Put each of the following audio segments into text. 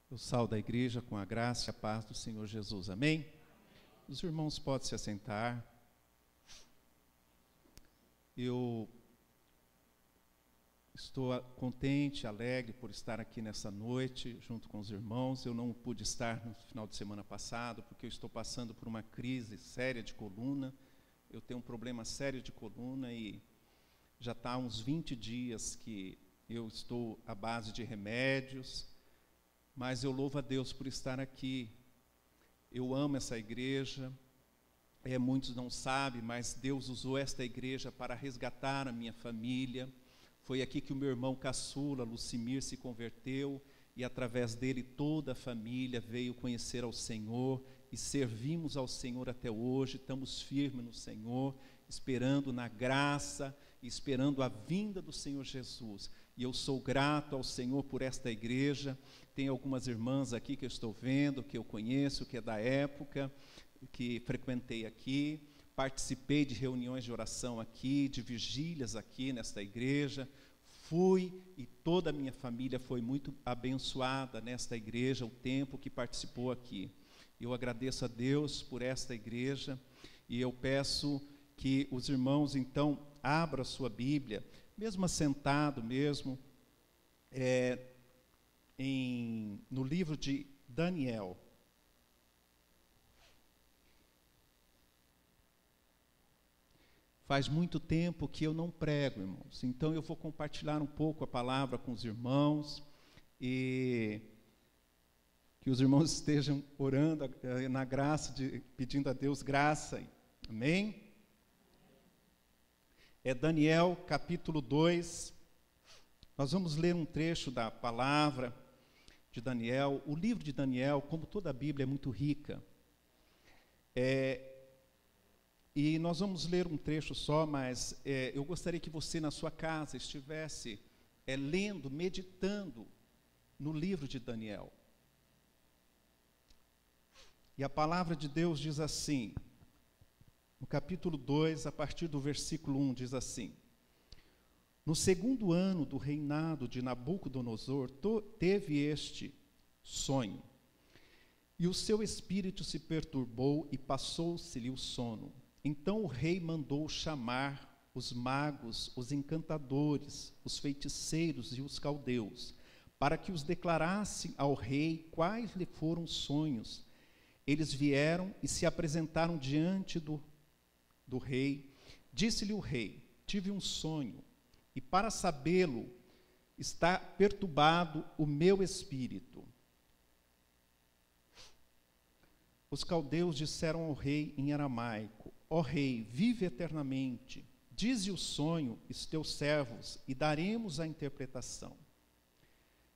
Eu saúdo a igreja com a graça e a paz do Senhor Jesus. Amém? Os irmãos podem se assentar. Eu estou contente, alegre por estar aqui nessa noite, junto com os irmãos. Eu não pude estar no final de semana passado, porque eu estou passando por uma crise séria de coluna. Eu tenho um problema sério de coluna e já está há uns 20 dias que eu estou à base de remédios. Mas eu louvo a Deus por estar aqui. Eu amo essa igreja. Muitos não sabem, mas Deus usou esta igreja para resgatar a minha família. Foi aqui que o meu irmão caçula, Lucimir, se converteu, e através dele toda a família veio conhecer ao Senhor, e servimos ao Senhor até hoje. Estamos firmes no Senhor, esperando na graça, esperando a vinda do Senhor Jesus. E eu sou grato ao Senhor por esta igreja. Tem algumas irmãs aqui que eu estou vendo, que eu conheço, que é da época, que frequentei aqui. Participei de reuniões de oração aqui, de vigílias aqui nesta igreja. Fui e toda a minha família foi muito abençoada nesta igreja, o tempo que participou aqui. Eu agradeço a Deus por esta igreja e eu peço que os irmãos, então, abram a sua Bíblia, mesmo assentado mesmo, no livro de Daniel. Faz muito tempo que eu não prego, irmãos, então eu vou compartilhar um pouco a palavra com os irmãos e que os irmãos estejam orando na graça, pedindo a Deus graça. Amém? É Daniel, capítulo 2. Nós vamos ler um trecho da palavra de Daniel. O livro de Daniel, como toda a Bíblia, é muito rica. E nós vamos ler um trecho só, mas eu gostaria que você, na sua casa, estivesse lendo, meditando no livro de Daniel. E a palavra de Deus diz assim, no capítulo 2, a partir do versículo 1, diz assim: No segundo ano do reinado de Nabucodonosor, teve este sonho, e o seu espírito se perturbou e passou-se-lhe o sono. Então o rei mandou chamar os magos, os encantadores, os feiticeiros e os caldeus, para que os declarassem ao rei quais lhe foram os sonhos. Eles vieram e se apresentaram diante do rei. Disse-lhe o rei: Tive um sonho, e para sabê-lo está perturbado o meu espírito. Os caldeus disseram ao rei em aramaico: Ó rei, vive eternamente. Dize o sonho aos teus servos, e daremos a interpretação.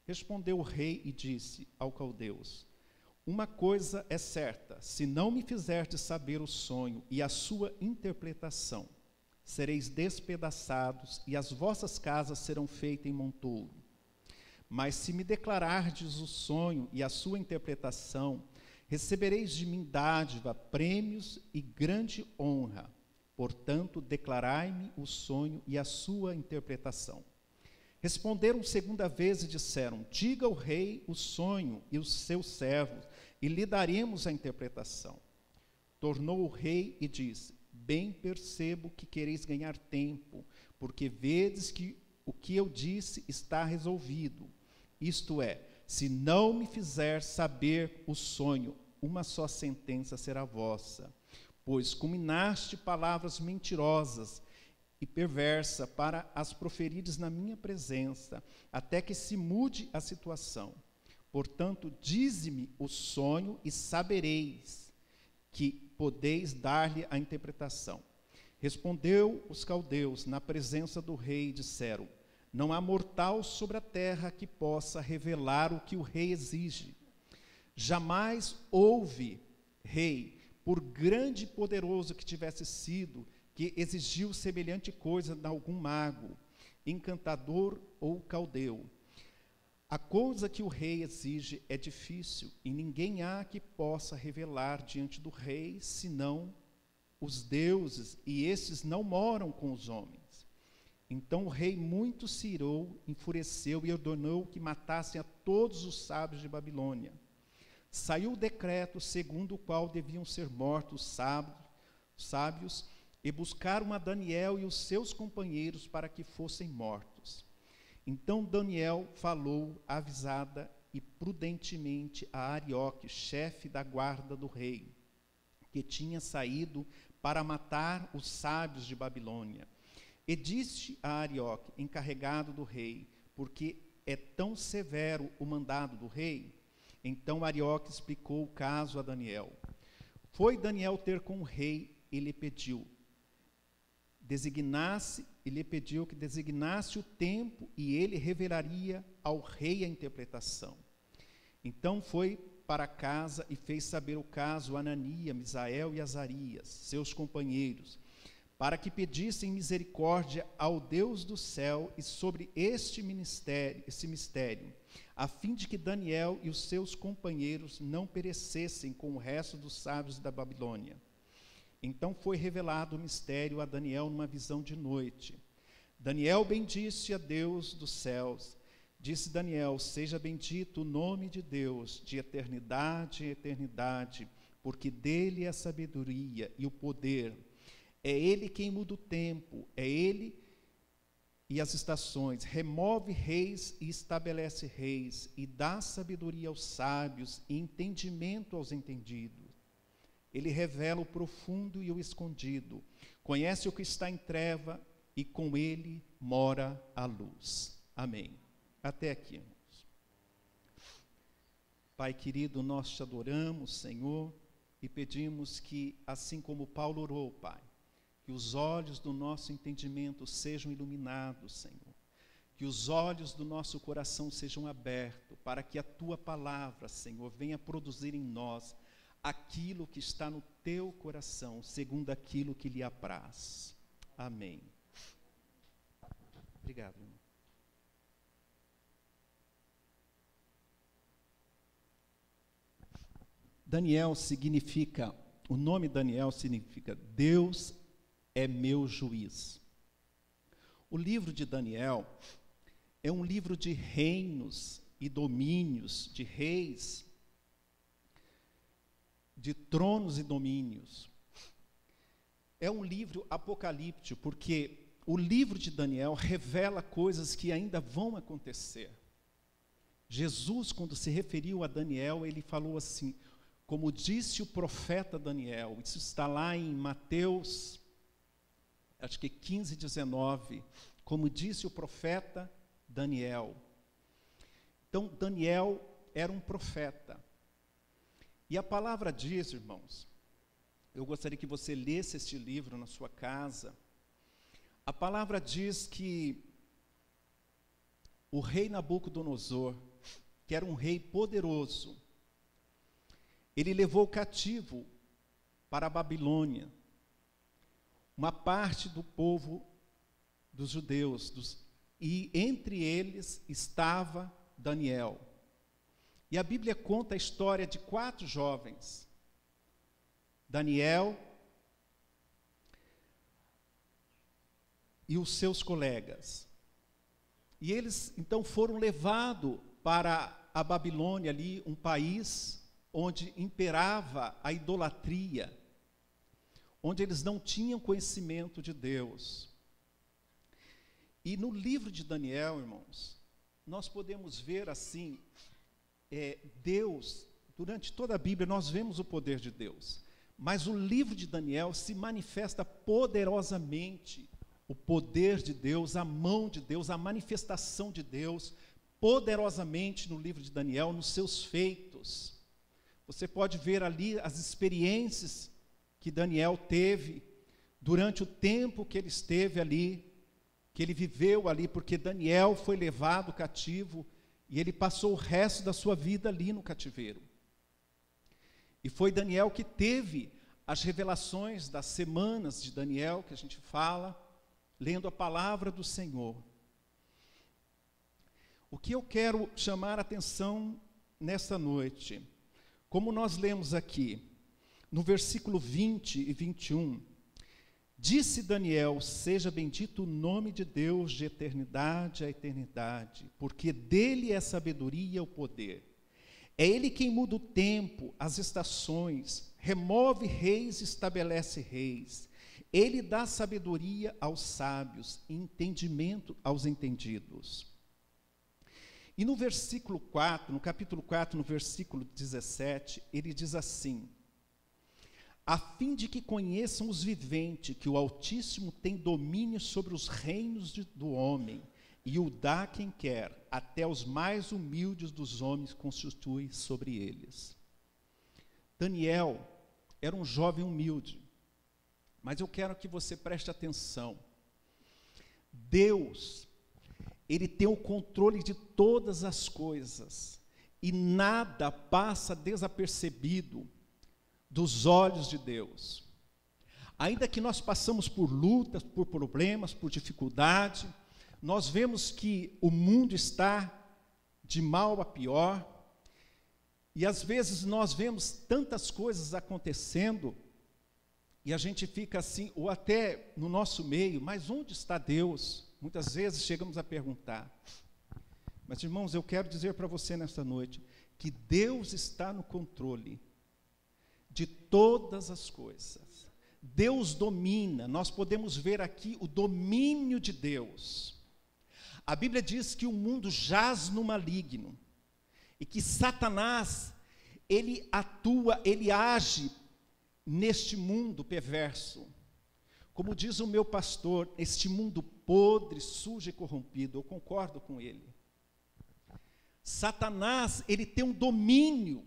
Respondeu o rei e disse aos caldeus: Uma coisa é certa, se não me fizerdes saber o sonho e a sua interpretação, sereis despedaçados e as vossas casas serão feitas em montouro. Mas se me declarardes o sonho e a sua interpretação, recebereis de mim dádiva, prêmios e grande honra. Portanto, declarai-me o sonho e a sua interpretação. Responderam segunda vez e disseram: Diga ao rei o sonho e os seus servos, e lhe daremos a interpretação. Tornou o rei e disse: Bem percebo que quereis ganhar tempo, porque vedes que o que eu disse está resolvido. Isto é, se não me fizer saber o sonho, uma só sentença será vossa. Pois combinaste palavras mentirosas e perversa para as proferires na minha presença, até que se mude a situação. Portanto, dize-me o sonho e sabereis que podeis dar-lhe a interpretação. Respondeu os caldeus na presença do rei e disseram: Não há mortal sobre a terra que possa revelar o que o rei exige. Jamais houve rei, por grande e poderoso que tivesse sido, que exigiu semelhante coisa de algum mago, encantador ou caldeu. A coisa que o rei exige é difícil, e ninguém há que possa revelar diante do rei, senão os deuses, e estes não moram com os homens. Então o rei muito se irou, enfureceu e ordenou que matassem a todos os sábios de Babilônia. Saiu o decreto segundo o qual deviam ser mortos os sábios, e buscaram a Daniel e os seus companheiros para que fossem mortos. Então Daniel falou avisada e prudentemente a Arioque, chefe da guarda do rei, que tinha saído para matar os sábios de Babilônia. E disse a Arioque, encarregado do rei, porque é tão severo o mandado do rei? Então Arioque explicou o caso a Daniel. Foi Daniel ter com o rei e lhe pediu que designasse o tempo e ele revelaria ao rei a interpretação. Então foi para casa e fez saber o caso a Anania, Misael e Azarias, seus companheiros, para que pedissem misericórdia ao Deus do céu e sobre esse mistério, a fim de que Daniel e os seus companheiros não perecessem com o resto dos sábios da Babilônia. Então foi revelado o mistério a Daniel numa visão de noite. Daniel bendisse a Deus dos céus. Disse Daniel: seja bendito o nome de Deus, de eternidade em eternidade, porque dele é a sabedoria e o poder. É ele quem muda o tempo, é ele e as estações, remove reis e estabelece reis, e dá sabedoria aos sábios e entendimento aos entendidos. Ele revela o profundo e o escondido, conhece o que está em treva, e com ele mora a luz. Amém. Até aqui, irmãos. Pai querido, nós te adoramos, Senhor, e pedimos que, assim como Paulo orou, Pai, que os olhos do nosso entendimento sejam iluminados, Senhor. Que os olhos do nosso coração sejam abertos, para que a Tua palavra, Senhor, venha produzir em nós aquilo que está no Teu coração, segundo aquilo que lhe apraz. Amém. Obrigado, irmão. O nome Daniel significa Deus é meu juiz. O livro de Daniel é um livro de reinos e domínios, de reis, de tronos e domínios. É um livro apocalíptico, porque o livro de Daniel revela coisas que ainda vão acontecer. Jesus, quando se referiu a Daniel, ele falou assim, como disse o profeta Daniel, isso está lá em Mateus, acho que 15, 19, como disse o profeta Daniel. Então, Daniel era um profeta. E a palavra diz, irmãos, eu gostaria que você lesse este livro na sua casa. A palavra diz que o rei Nabucodonosor, que era um rei poderoso, ele levou cativo para a Babilônia uma parte do povo dos judeus, e entre eles estava Daniel. E a Bíblia conta a história de 4 jovens, Daniel e os seus colegas. E eles, então, foram levados para a Babilônia, ali, um país onde imperava a idolatria, onde eles não tinham conhecimento de Deus. E no livro de Daniel, irmãos, nós podemos ver assim, Deus, durante toda a Bíblia nós vemos o poder de Deus, mas o livro de Daniel se manifesta poderosamente o poder de Deus, a mão de Deus, a manifestação de Deus, poderosamente no livro de Daniel, nos seus feitos. Você pode ver ali as experiências que Daniel teve durante o tempo que ele esteve ali, que ele viveu ali, porque Daniel foi levado cativo e ele passou o resto da sua vida ali no cativeiro. E foi Daniel que teve as revelações das semanas de Daniel, que a gente fala, lendo a palavra do Senhor. O que eu quero chamar a atenção nesta noite, como nós lemos aqui, no versículo 20 e 21, Disse Daniel: seja bendito o nome de Deus de eternidade a eternidade, porque dele é a sabedoria e o poder. É ele quem muda o tempo, as estações, remove reis e estabelece reis. Ele dá sabedoria aos sábios e entendimento aos entendidos. E no versículo 4, no capítulo 4, no versículo 17, ele diz assim: a fim de que conheçam os viventes que o Altíssimo tem domínio sobre os reinos do homem, e o dá a quem quer, até os mais humildes dos homens constitui sobre eles. Daniel era um jovem humilde, mas eu quero que você preste atenção. Deus, ele tem o controle de todas as coisas, e nada passa desapercebido dos olhos de Deus. Ainda que nós passamos por lutas, por problemas, por dificuldade, nós vemos que o mundo está de mal a pior, e às vezes nós vemos tantas coisas acontecendo, e a gente fica assim, ou até no nosso meio, mas onde está Deus? Muitas vezes chegamos a perguntar. Mas, irmãos, eu quero dizer para você nesta noite, que Deus está no controle de todas as coisas. Deus domina, nós podemos ver aqui o domínio de Deus. A Bíblia diz que o mundo jaz no maligno, e que Satanás, ele atua, ele age neste mundo perverso. Como diz o meu pastor, este mundo podre, sujo e corrompido, eu concordo com ele. Satanás, ele tem um domínio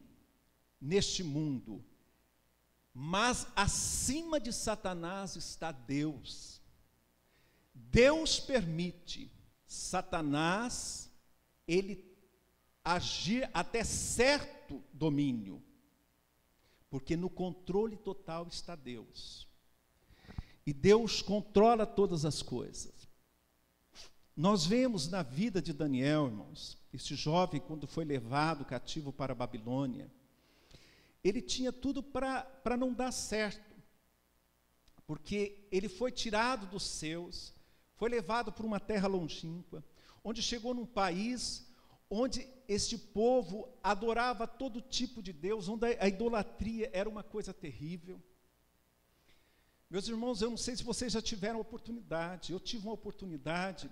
neste mundo, mas acima de Satanás está Deus. Deus permite Satanás, ele agir até certo domínio, porque no controle total está Deus. E Deus controla todas as coisas. Nós vemos na vida de Daniel, irmãos, este jovem, quando foi levado cativo para a Babilônia, ele tinha tudo para não dar certo, porque ele foi tirado dos seus, foi levado para uma terra longínqua, onde chegou num país onde este povo adorava todo tipo de Deus, onde a idolatria era uma coisa terrível. Meus irmãos, eu não sei se vocês já tiveram oportunidade, eu tive uma oportunidade,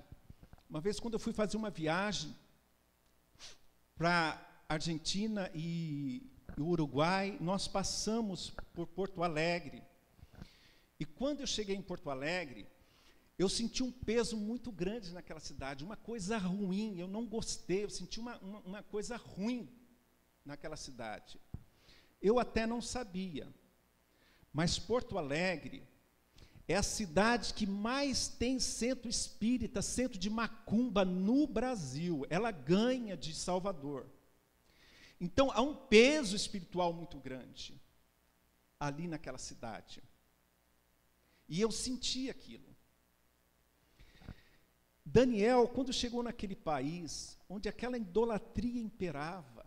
uma vez quando eu fui fazer uma viagem para Argentina e o Uruguai, nós passamos por Porto Alegre, e quando eu cheguei em Porto Alegre, eu senti um peso muito grande naquela cidade, uma coisa ruim, eu não gostei, eu senti uma coisa ruim naquela cidade. Eu até não sabia, mas Porto Alegre é a cidade que mais tem centro espírita, centro de macumba no Brasil, ela ganha de Salvador. Então, há um peso espiritual muito grande ali naquela cidade. E eu senti aquilo. Daniel, quando chegou naquele país, onde aquela idolatria imperava,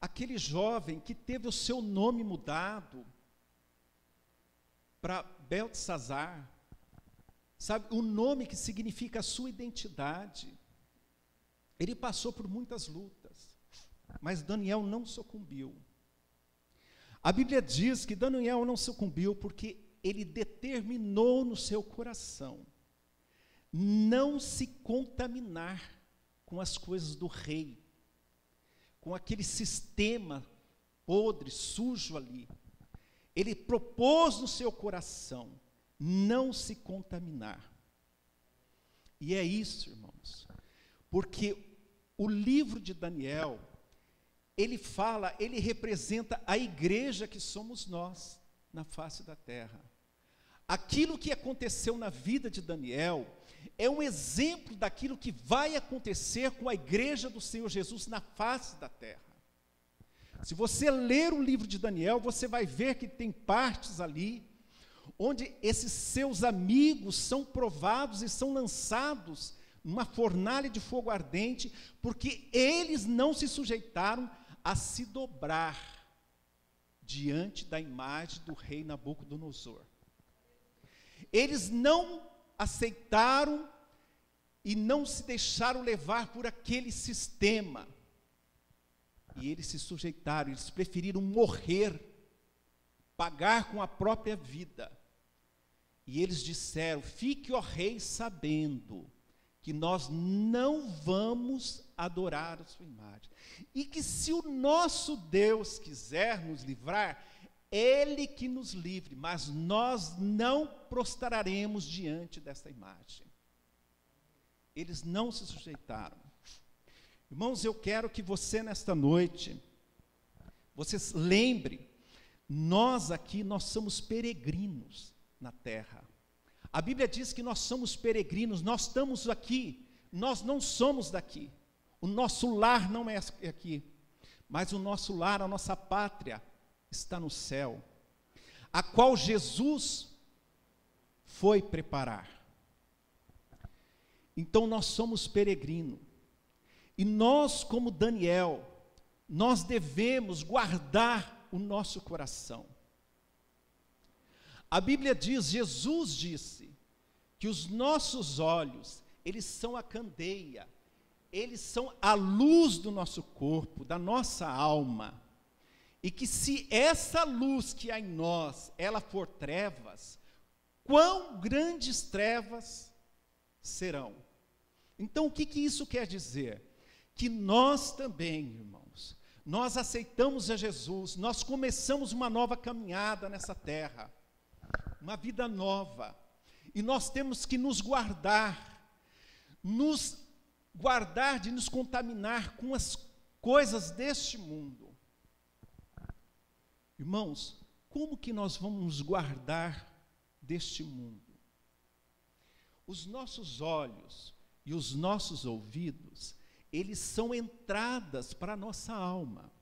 aquele jovem que teve o seu nome mudado para Beltesazar, sabe, o nome que significa a sua identidade, ele passou por muitas lutas, mas Daniel não sucumbiu. A Bíblia diz que Daniel não sucumbiu porque ele determinou no seu coração não se contaminar com as coisas do rei, com aquele sistema podre, sujo ali. Ele propôs no seu coração não se contaminar. E é isso, irmãos, porque o livro de Daniel, ele fala, ele representa a igreja que somos nós na face da terra. Aquilo que aconteceu na vida de Daniel é um exemplo daquilo que vai acontecer com a igreja do Senhor Jesus na face da terra. Se você ler o livro de Daniel, você vai ver que tem partes ali onde esses seus amigos são provados e são lançados numa fornalha de fogo ardente, porque eles não se sujeitaram a se dobrar diante da imagem do rei Nabucodonosor. Eles não aceitaram e não se deixaram levar por aquele sistema. E eles se sujeitaram, eles preferiram morrer, pagar com a própria vida. E eles disseram: fique, ó rei, sabendo que nós não vamos adorar a sua imagem. E que se o nosso Deus quiser nos livrar, Ele que nos livre, mas nós não prostraremos diante dessa imagem. Eles não se sujeitaram. Irmãos, eu quero que você nesta noite, você lembre, nós aqui, nós somos peregrinos na terra. A Bíblia diz que nós somos peregrinos, nós estamos aqui, nós não somos daqui. O nosso lar não é aqui, mas o nosso lar, a nossa pátria, está no céu, a qual Jesus foi preparar. Então nós somos peregrinos, e nós, como Daniel, nós devemos guardar o nosso coração. A Bíblia diz, Jesus disse, que os nossos olhos, eles são a candeia, eles são a luz do nosso corpo, da nossa alma, e que se essa luz que há em nós, ela for trevas, quão grandes trevas serão. Então, o que isso quer dizer? Que nós também, irmãos, nós aceitamos a Jesus, nós começamos uma nova caminhada nessa terra, uma vida nova, e nós temos que nos guardar de nos contaminar com as coisas deste mundo. Irmãos, como que nós vamos nos guardar deste mundo? Os nossos olhos e os nossos ouvidos, eles são entradas para a nossa alma.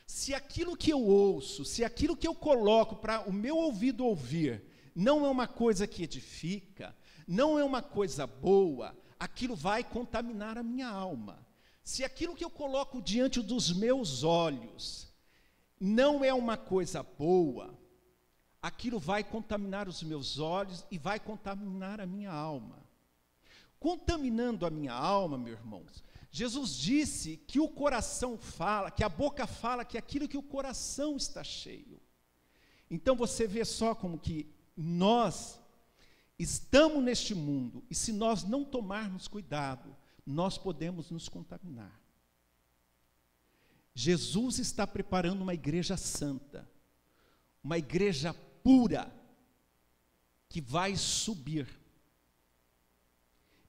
Se aquilo que eu ouço, se aquilo que eu coloco para o meu ouvido ouvir, não é uma coisa que edifica, não é uma coisa boa, aquilo vai contaminar a minha alma. Se aquilo que eu coloco diante dos meus olhos não é uma coisa boa, aquilo vai contaminar os meus olhos e vai contaminar a minha alma. Contaminando a minha alma, meus irmãos, Jesus disse que o coração fala, que a boca fala, que aquilo que o coração está cheio. Então você vê só como que nós estamos neste mundo, e se nós não tomarmos cuidado, nós podemos nos contaminar. Jesus está preparando uma igreja santa, uma igreja pura, que vai subir.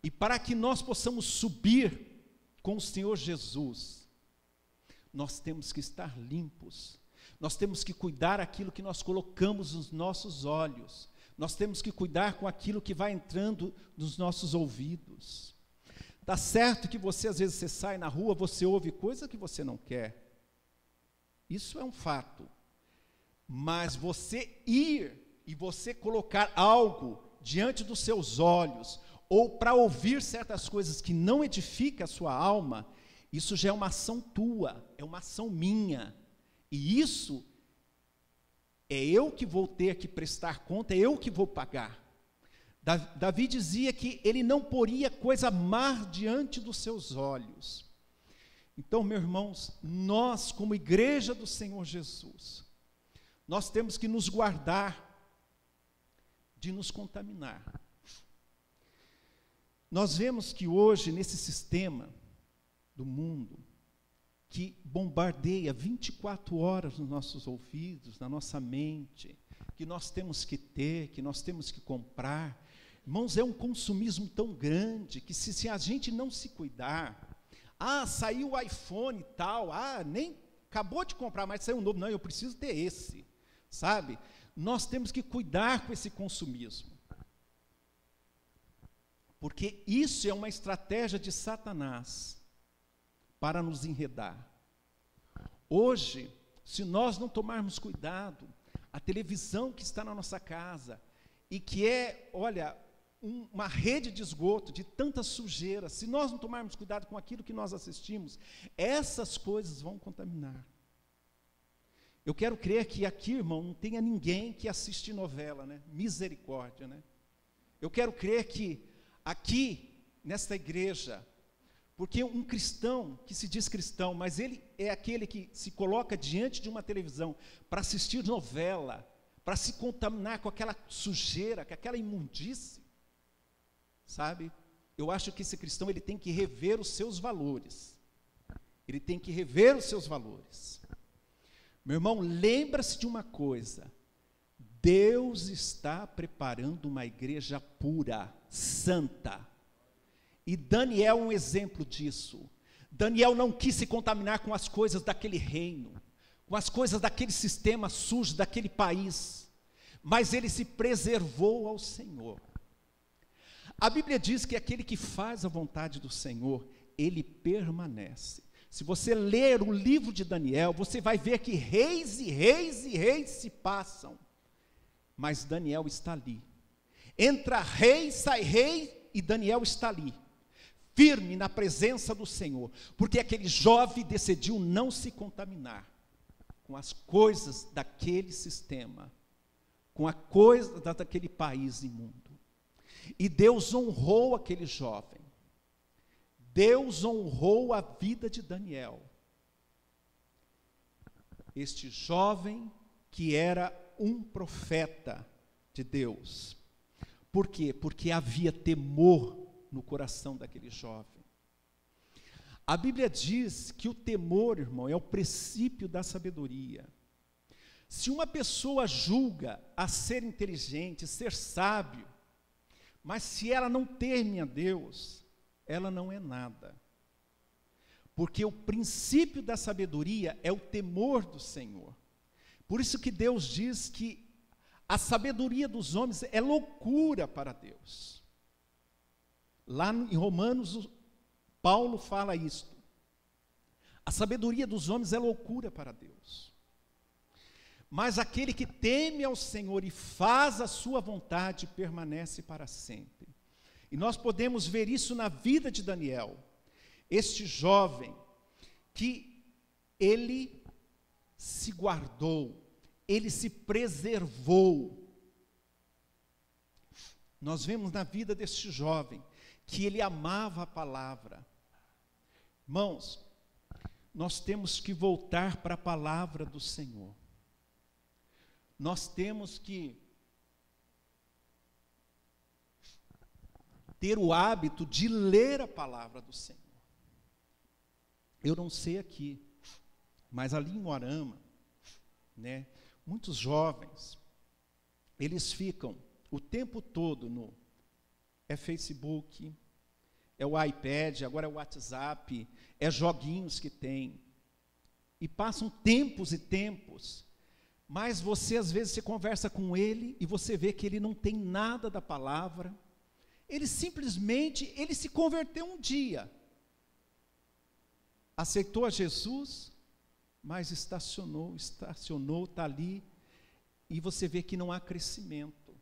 E para que nós possamos subir com o Senhor Jesus, nós temos que estar limpos, nós temos que cuidar aquilo que nós colocamos nos nossos olhos, nós temos que cuidar com aquilo que vai entrando nos nossos ouvidos. Tá certo que você, às vezes, você sai na rua, você ouve coisa que você não quer, isso é um fato, mas você ir e você colocar algo diante dos seus olhos, ou para ouvir certas coisas que não edificam a sua alma, isso já é uma ação tua, é uma ação minha, e isso é eu que vou ter que prestar conta, é eu que vou pagar. Davi dizia que ele não poria coisa má diante dos seus olhos. Então, meus irmãos, nós, como igreja do Senhor Jesus, nós temos que nos guardar de nos contaminar. Nós vemos que hoje, nesse sistema do mundo, que bombardeia 24 horas nos nossos ouvidos, na nossa mente, que nós temos que ter, que nós temos que comprar, irmãos, é um consumismo tão grande, que se a gente não se cuidar, saiu o iPhone e tal, nem acabou de comprar, mas saiu um novo, não, eu preciso ter esse, sabe? Nós temos que cuidar com esse consumismo, porque isso é uma estratégia de Satanás para nos enredar. Hoje, se nós não tomarmos cuidado, a televisão que está na nossa casa, e que é, uma rede de esgoto, de tanta sujeira, se nós não tomarmos cuidado com aquilo que nós assistimos, essas coisas vão contaminar. Eu quero crer que aqui, irmão, não tenha ninguém que assiste novela, né? Misericórdia, né? Eu quero crer que aqui, nesta igreja, porque um cristão que se diz cristão, mas ele é aquele que se coloca diante de uma televisão para assistir novela, para se contaminar com aquela sujeira, com aquela imundície, sabe? Eu acho que esse cristão ele tem que rever os seus valores. Ele tem que rever os seus valores. Meu irmão, lembra-se de uma coisa: Deus está preparando uma igreja pura, santa. E Daniel é um exemplo disso. Daniel não quis se contaminar com as coisas daquele reino, com as coisas daquele sistema sujo, daquele país, mas ele se preservou ao Senhor. A Bíblia diz que aquele que faz a vontade do Senhor, ele permanece. Se você ler o livro de Daniel, você vai ver que reis e reis e reis se passam, mas Daniel está ali. Entra rei, sai rei, e Daniel está ali, firme na presença do Senhor, porque aquele jovem decidiu não se contaminar com as coisas daquele sistema, com a coisa daquele país imundo. E Deus honrou aquele jovem. Deus honrou a vida de Daniel. Este jovem que era um profeta de Deus. Por quê? Porque havia temor no coração daquele jovem. A Bíblia diz que o temor, irmão, é o princípio da sabedoria. Se uma pessoa julga a ser inteligente, ser sábio, mas se ela não teme a Deus, ela não é nada. Porque o princípio da sabedoria é o temor do Senhor. Por isso que Deus diz que a sabedoria dos homens é loucura para Deus. Lá em Romanos, Paulo fala isto. A sabedoria dos homens é loucura para Deus. Mas aquele que teme ao Senhor e faz a sua vontade, permanece para sempre. E nós podemos ver isso na vida de Daniel. Este jovem, que ele se guardou, ele se preservou. Nós vemos na vida deste jovem, que ele amava a palavra. Irmãos, nós temos que voltar para a palavra do Senhor. Nós temos que ter o hábito de ler a palavra do Senhor. Eu não sei aqui, mas ali em Moarama, né, muitos jovens, eles ficam o tempo todo no Facebook, é o iPad, agora é o WhatsApp, é joguinhos que tem, e passam tempos e tempos. Mas você, às vezes, você conversa com ele e você vê que ele não tem nada da palavra. Ele simplesmente, ele se converteu um dia. Aceitou a Jesus, mas estacionou, está ali, e você vê que não há crescimento.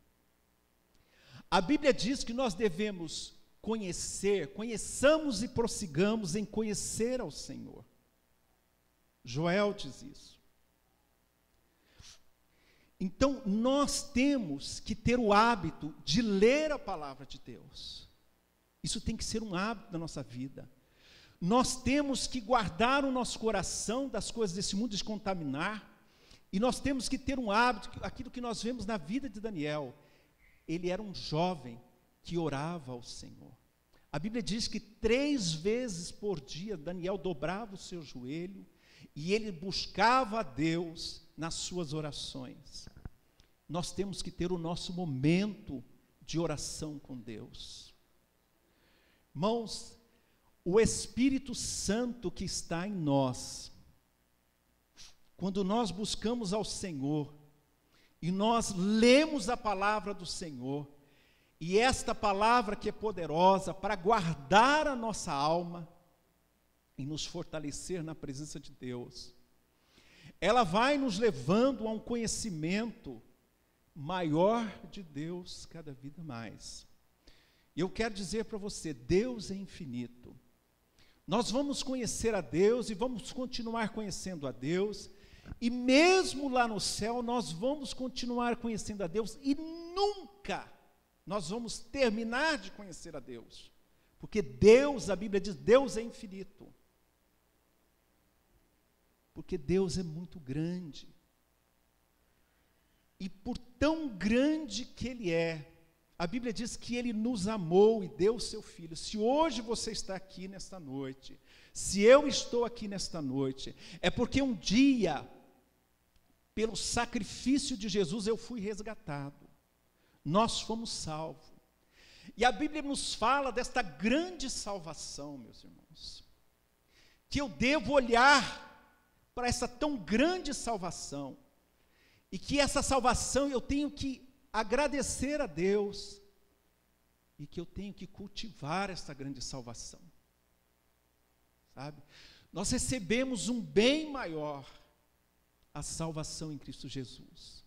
A Bíblia diz que nós devemos conheçamos e prossigamos em conhecer ao Senhor. Joel diz isso. Então, nós temos que ter o hábito de ler a palavra de Deus. Isso tem que ser um hábito da nossa vida. Nós temos que guardar o nosso coração das coisas desse mundo, descontaminar. E nós temos que ter um hábito, aquilo que nós vemos na vida de Daniel. Ele era um jovem que orava ao Senhor. A Bíblia diz que 3 vezes por dia Daniel dobrava o seu joelho e ele buscava a Deus nas suas orações. Nós temos que ter o nosso momento de oração com Deus. Irmãos, o Espírito Santo que está em nós, quando nós buscamos ao Senhor, e nós lemos a palavra do Senhor, e esta palavra que é poderosa para guardar a nossa alma e nos fortalecer na presença de Deus, ela vai nos levando a um conhecimento maior de Deus cada vida mais. E eu quero dizer para você, Deus é infinito. Nós vamos conhecer a Deus e vamos continuar conhecendo a Deus, E mesmo lá no céu, nós vamos continuar conhecendo a Deus e nunca nós vamos terminar de conhecer a Deus. Porque Deus, a Bíblia diz, Deus é infinito. Porque Deus é muito grande. E por tão grande que Ele é, a Bíblia diz que Ele nos amou e deu o seu Filho. Se hoje você está aqui nesta noite, se eu estou aqui nesta noite, é porque um dia, pelo sacrifício de Jesus, eu fui resgatado. Nós fomos salvos. E a Bíblia nos fala desta grande salvação, meus irmãos, que eu devo olhar para essa tão grande salvação, e que essa salvação eu tenho que agradecer a Deus, e que eu tenho que cultivar essa grande salvação, sabe? Nós recebemos um bem maior, a salvação em Cristo Jesus.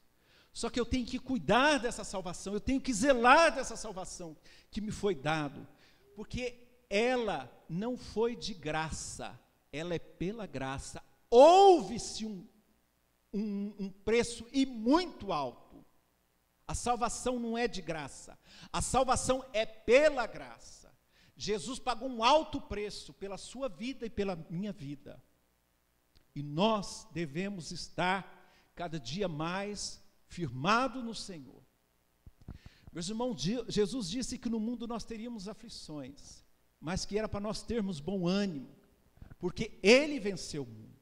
Só que eu tenho que cuidar dessa salvação, eu tenho que zelar dessa salvação que me foi dado, porque ela não foi de graça, ela é pela graça. Houve-se um preço e muito alto. A salvação não é de graça, a salvação é pela graça. Jesus pagou um alto preço pela sua vida e pela minha vida. E nós devemos estar cada dia mais firmado no Senhor. Meus irmãos, Jesus disse que no mundo nós teríamos aflições, mas que era para nós termos bom ânimo, porque Ele venceu o mundo.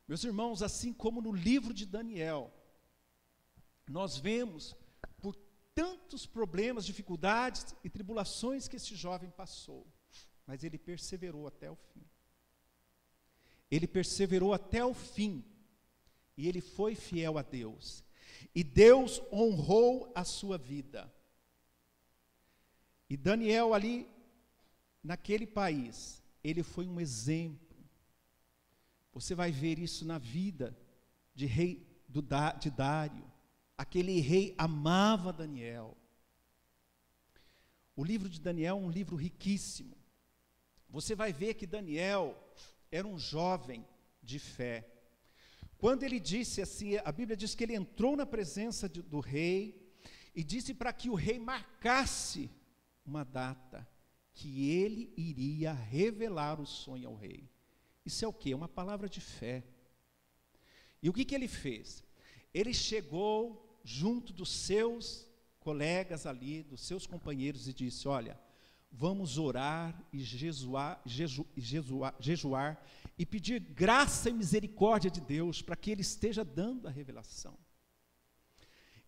Meus irmãos, assim como no livro de Daniel, nós vemos por tantos problemas, dificuldades e tribulações que esse jovem passou, mas ele perseverou até o fim. Ele perseverou até o fim. E ele foi fiel a Deus. E Deus honrou a sua vida. E Daniel ali, naquele país, ele foi um exemplo. Você vai ver isso na vida de de Dário. Aquele rei amava Daniel. O livro de Daniel é um livro riquíssimo. Você vai ver que Daniel era um jovem de fé. Quando ele disse assim, a Bíblia diz que ele entrou na presença do rei e disse para que o rei marcasse uma data, que ele iria revelar o sonho ao rei. Isso é o quê? Uma palavra de fé. E o que ele fez? Ele chegou junto dos seus colegas ali, dos seus companheiros e disse, olha, vamos orar e jejuar e pedir graça e misericórdia de Deus para que Ele esteja dando a revelação.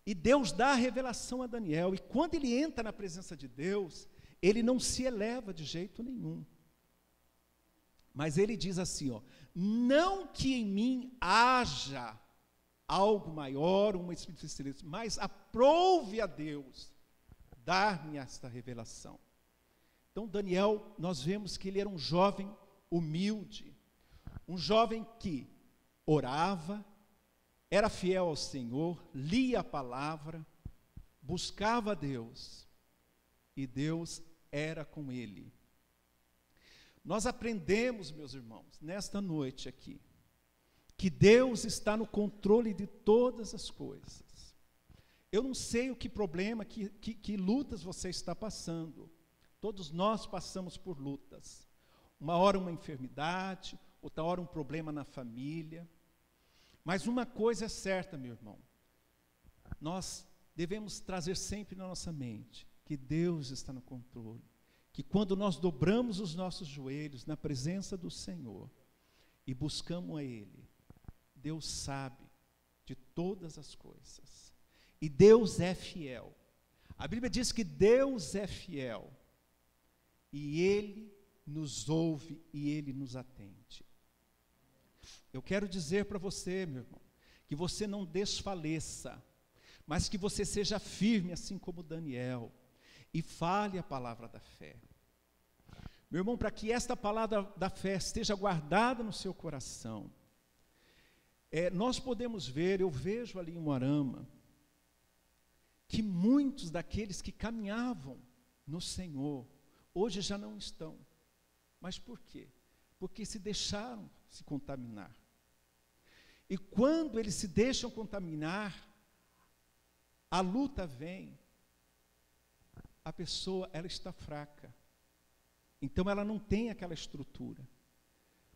E Deus dá a revelação a Daniel, e quando ele entra na presença de Deus, ele não se eleva de jeito nenhum. Mas ele diz assim, ó, não que em mim haja algo maior, uma espírito excelente, mas aprove a Deus dar-me esta revelação. Então, Daniel, nós vemos que ele era um jovem humilde, um jovem que orava, era fiel ao Senhor, lia a palavra, buscava a Deus, e Deus era com ele. Nós aprendemos, meus irmãos, nesta noite aqui, que Deus está no controle de todas as coisas. Eu não sei o que problema, que lutas você está passando. Todos nós passamos por lutas. Uma hora uma enfermidade, outra hora um problema na família. Mas uma coisa é certa, meu irmão. Nós devemos trazer sempre na nossa mente que Deus está no controle. Que quando nós dobramos os nossos joelhos na presença do Senhor e buscamos a Ele, Deus sabe de todas as coisas. E Deus é fiel. A Bíblia diz que Deus é fiel. E Ele nos ouve e Ele nos atende. Eu quero dizer para você, meu irmão, que você não desfaleça, mas que você seja firme, assim como Daniel, e fale a palavra da fé. Meu irmão, para que esta palavra da fé esteja guardada no seu coração, nós podemos ver, eu vejo ali em Moarama, que muitos daqueles que caminhavam no Senhor, hoje já não estão. Mas por quê? Porque se deixaram se contaminar. E quando eles se deixam contaminar, a luta vem, a pessoa, ela está fraca. Então ela não tem aquela estrutura.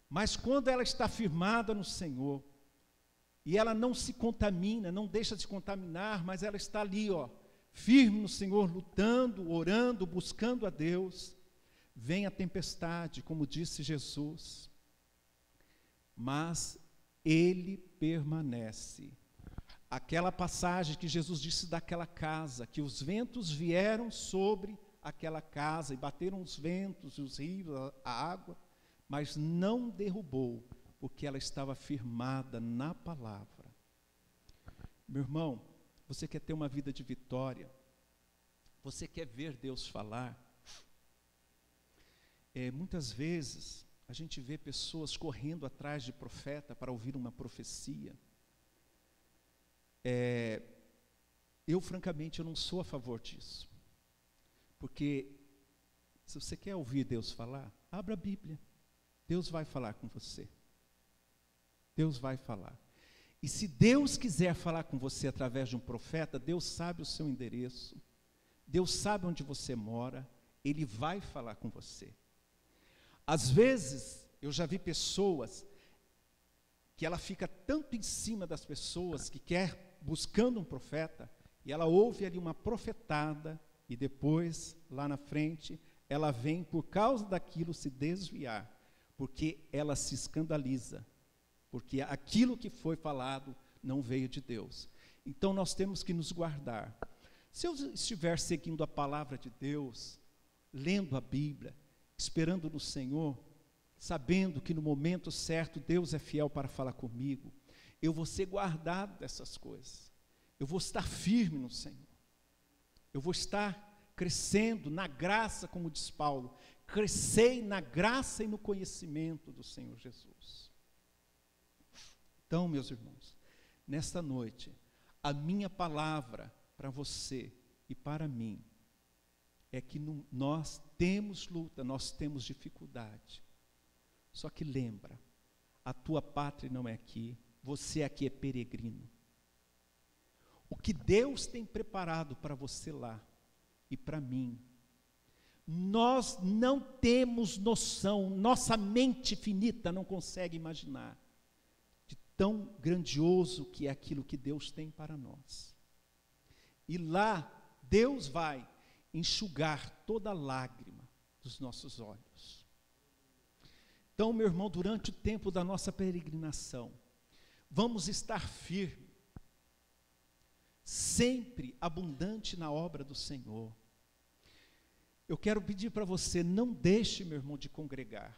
Mas quando ela está firmada no Senhor, e ela não se contamina, não deixa de se contaminar, mas ela está ali, firme no Senhor, lutando, orando, buscando a Deus, vem a tempestade, como disse Jesus, mas ele permanece. Aquela passagem que Jesus disse daquela casa, que os ventos vieram sobre aquela casa, e bateram os ventos, os rios, a água, mas não derrubou, porque ela estava firmada na palavra. Meu irmão, você quer ter uma vida de vitória? Você quer ver Deus falar? Muitas vezes, a gente vê pessoas correndo atrás de profeta para ouvir uma profecia. Eu, francamente, eu não sou a favor disso. Porque, se você quer ouvir Deus falar, abra a Bíblia. Deus vai falar com você. Deus vai falar. E se Deus quiser falar com você através de um profeta, Deus sabe o seu endereço, Deus sabe onde você mora, Ele vai falar com você. Às vezes, eu já vi pessoas que ela fica tanto em cima das pessoas que quer buscando um profeta, e ela ouve ali uma profetada, e depois, lá na frente, ela vem por causa daquilo se desviar, porque ela se escandaliza, porque aquilo que foi falado não veio de Deus. Então nós temos que nos guardar. Se eu estiver seguindo a palavra de Deus, lendo a Bíblia, esperando no Senhor, sabendo que no momento certo Deus é fiel para falar comigo, eu vou ser guardado dessas coisas. Eu vou estar firme no Senhor. Eu vou estar crescendo na graça, como diz Paulo, crescei na graça e no conhecimento do Senhor Jesus. Então, meus irmãos, nesta noite, a minha palavra para você e para mim é que nós temos luta, nós temos dificuldade. Só que lembra, a tua pátria não é aqui, você aqui é peregrino. O que Deus tem preparado para você lá e para mim, nós não temos noção, nossa mente finita não consegue imaginar de tão grandioso que é aquilo que Deus tem para nós. E lá, Deus vai enxugar toda lágrima dos nossos olhos. Então, meu irmão, durante o tempo da nossa peregrinação, vamos estar firmes, sempre abundante na obra do Senhor. Eu quero pedir para você, não deixe, meu irmão, de congregar,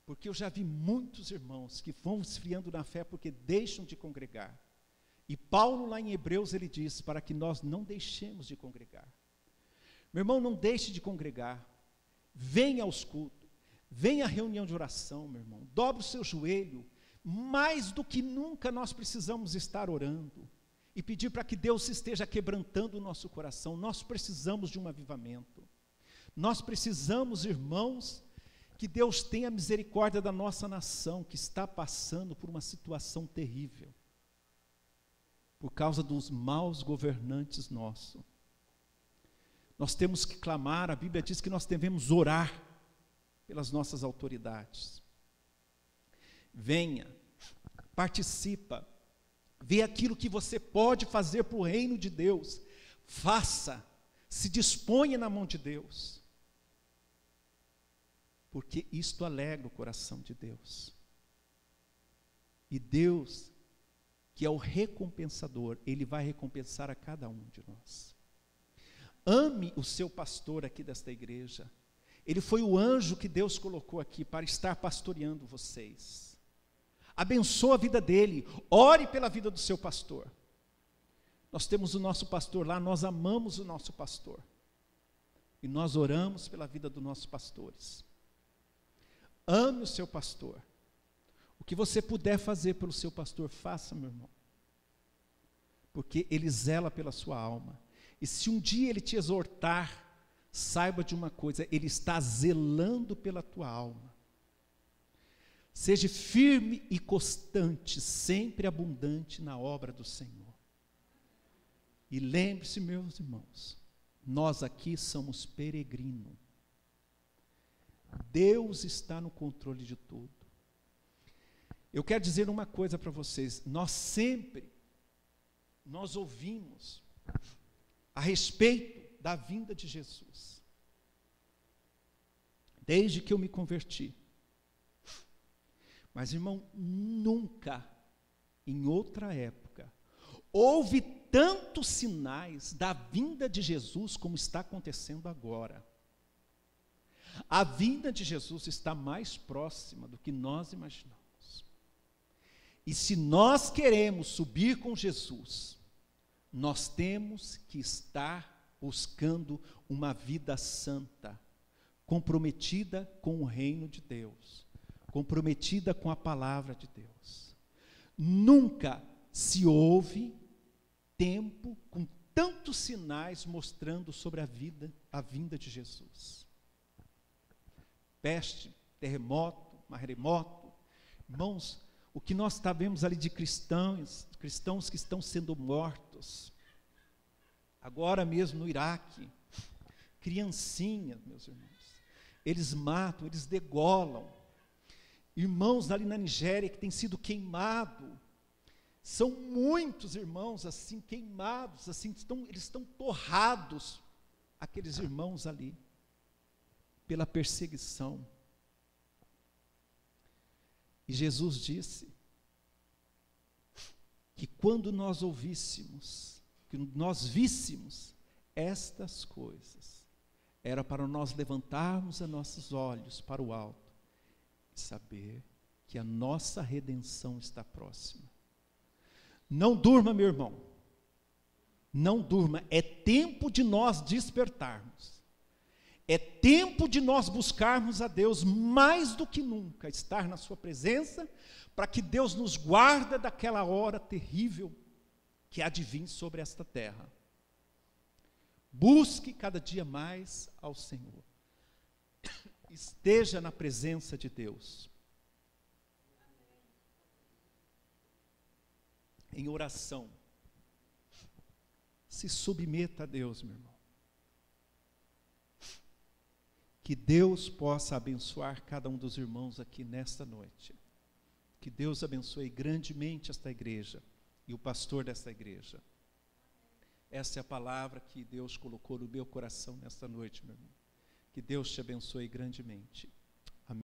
porque eu já vi muitos irmãos que vão esfriando na fé porque deixam de congregar. E Paulo, lá em Hebreus, ele diz para que nós não deixemos de congregar. Meu irmão, não deixe de congregar, venha aos cultos, venha à reunião de oração, meu irmão, dobre o seu joelho, mais do que nunca nós precisamos estar orando, e pedir para que Deus esteja quebrantando o nosso coração. Nós precisamos de um avivamento, nós precisamos, irmãos, que Deus tenha misericórdia da nossa nação, que está passando por uma situação terrível, por causa dos maus governantes nossos. Nós temos que clamar, a Bíblia diz que nós devemos orar pelas nossas autoridades. Venha, participa, vê aquilo que você pode fazer para o reino de Deus, faça, se disponha na mão de Deus, porque isto alegra o coração de Deus. E Deus, que é o recompensador, Ele vai recompensar a cada um de nós. Ame o seu pastor aqui desta igreja. Ele foi o anjo que Deus colocou aqui para estar pastoreando vocês. Abençoe a vida dele, ore pela vida do seu pastor. Nós temos o nosso pastor lá, nós amamos o nosso pastor. E nós oramos pela vida dos nossos pastores. Ame o seu pastor. O que você puder fazer pelo seu pastor, faça, meu irmão. Porque ele zela pela sua alma. E se um dia ele te exortar, saiba de uma coisa, ele está zelando pela tua alma. Seja firme e constante, sempre abundante na obra do Senhor. E lembre-se, meus irmãos, nós aqui somos peregrinos. Deus está no controle de tudo. Eu quero dizer uma coisa para vocês, nós ouvimos a respeito da vinda de Jesus. Desde que eu me converti. Mas, irmão, nunca, em outra época, houve tantos sinais da vinda de Jesus como está acontecendo agora. A vinda de Jesus está mais próxima do que nós imaginamos. E se nós queremos subir com Jesus, nós temos que estar buscando uma vida santa, comprometida com o reino de Deus, comprometida com a palavra de Deus. Nunca se houve tempo com tantos sinais mostrando sobre a vinda de Jesus. Peste, terremoto, maremoto. Irmãos, o que nós vemos ali de cristãos que estão sendo mortos, agora mesmo no Iraque, criancinhas, meus irmãos, eles matam, eles degolam, irmãos ali na Nigéria que têm sido queimados, são muitos irmãos assim, queimados, assim, eles estão torrados, aqueles irmãos ali, pela perseguição. E Jesus disse que quando nós ouvíssemos, que nós víssemos estas coisas, era para nós levantarmos os nossos olhos para o alto e saber que a nossa redenção está próxima. Não durma, meu irmão, não durma, é tempo de nós despertarmos. É tempo de nós buscarmos a Deus mais do que nunca, estar na sua presença, para que Deus nos guarde daquela hora terrível que há de vir sobre esta terra. Busque cada dia mais ao Senhor. Esteja na presença de Deus. Em oração. Se submeta a Deus, meu irmão. Que Deus possa abençoar cada um dos irmãos aqui nesta noite. Que Deus abençoe grandemente esta igreja e o pastor desta igreja. Essa é a palavra que Deus colocou no meu coração nesta noite, meu irmão. Que Deus te abençoe grandemente.